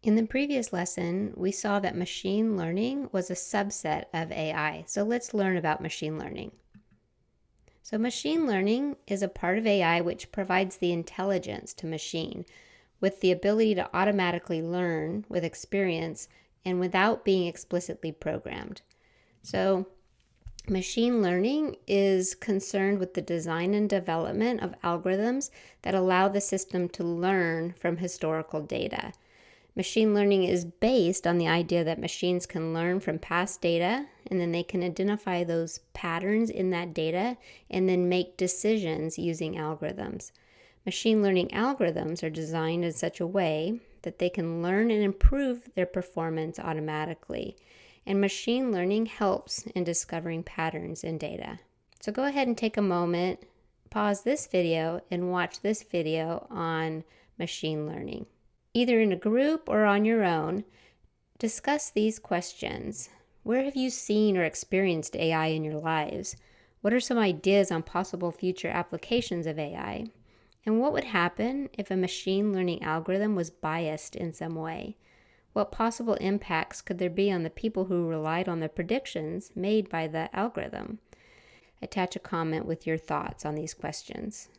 In the previous lesson, we saw that machine learning was a subset of AI. So let's learn about machine learning. So machine learning is a part of AI which provides the intelligence to machine with the ability to automatically learn with experience and without being explicitly programmed. So machine learning is concerned with the design and development of algorithms that allow the system to learn from historical data. Machine learning is based on the idea that machines can learn from past data, and then they can identify those patterns in that data and then make decisions using algorithms. Machine learning algorithms are designed in such a way that they can learn and improve their performance automatically. And machine learning helps in discovering patterns in data. So go ahead and take a moment, pause this video, and watch this video on machine learning. Either in a group or on your own, discuss these questions. Where have you seen or experienced AI in your lives? What are some ideas on possible future applications of AI? And what would happen if a machine learning algorithm was biased in some way? What possible impacts could there be on the people who relied on the predictions made by the algorithm? Attach a comment with your thoughts on these questions.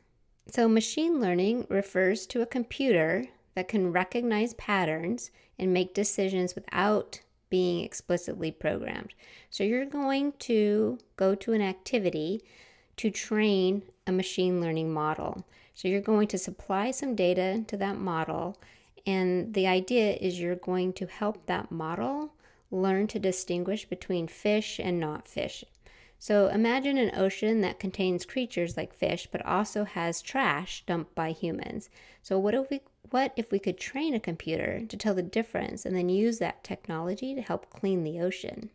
So machine learning refers to a computer that can recognize patterns and make decisions without being explicitly programmed. So you're going to go to an activity to train a machine learning model. So you're going to supply some data to that model, and the idea is you're going to help that model learn to distinguish between fish and not fish. So imagine an ocean that contains creatures like fish, but also has trash dumped by humans. So what if we could train a computer to tell the difference and then use that technology to help clean the ocean?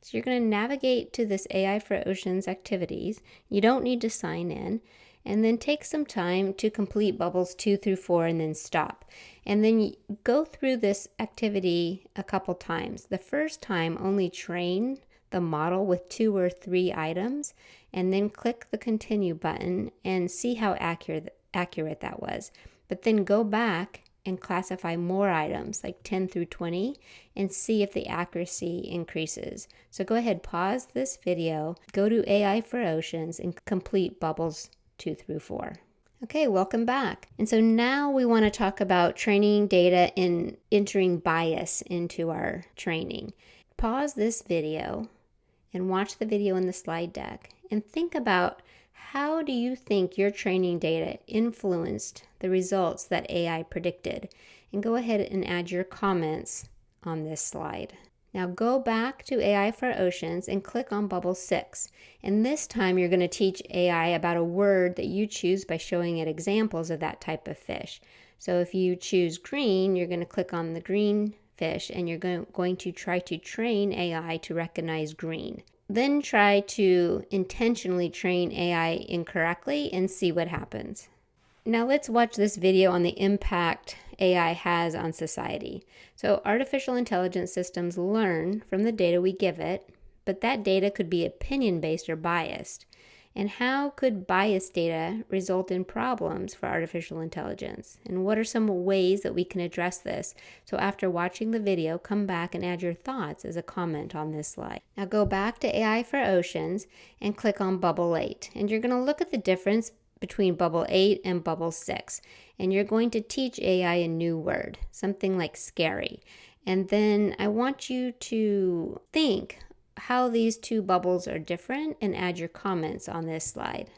So you're going to navigate to this AI for Oceans activities. You don't need to sign in. And then take some time to complete bubbles 2 through 4 and then stop. And then you go through this activity a couple times. The first time, only train the model with 2 or 3 items, and then click the continue button and see how accurate that was. But then go back and classify more items, like 10 through 20, and see if the accuracy increases. So go ahead, pause this video, go to AI for Oceans, and complete bubbles 2 through 4. Okay, welcome back. And so now we want to talk about training data and entering bias into our training. Pause this video and watch the video in the slide deck and think about, how do you think your training data influenced the results that AI predicted? And go ahead and add your comments on this slide. Now go back to AI for Oceans and click on Bubble 6. And this time you're going to teach AI about a word that you choose by showing it examples of that type of fish. So if you choose green, you're going to click on the green fish and you're going to try to train AI to recognize green. Then try to intentionally train AI incorrectly and see what happens. Now let's watch this video on the impact AI has on society. So artificial intelligence systems learn from the data we give it, but that data could be opinion-based or biased. And how could biased data result in problems for artificial intelligence? And what are some ways that we can address this? So after watching the video, come back and add your thoughts as a comment on this slide. Now go back to AI for Oceans and click on Bubble 8. And you're going to look at the difference between Bubble 8 and Bubble 6. And you're going to teach AI a new word, something like scary. And then I want you to think how these two bubbles are different and add your comments on this slide.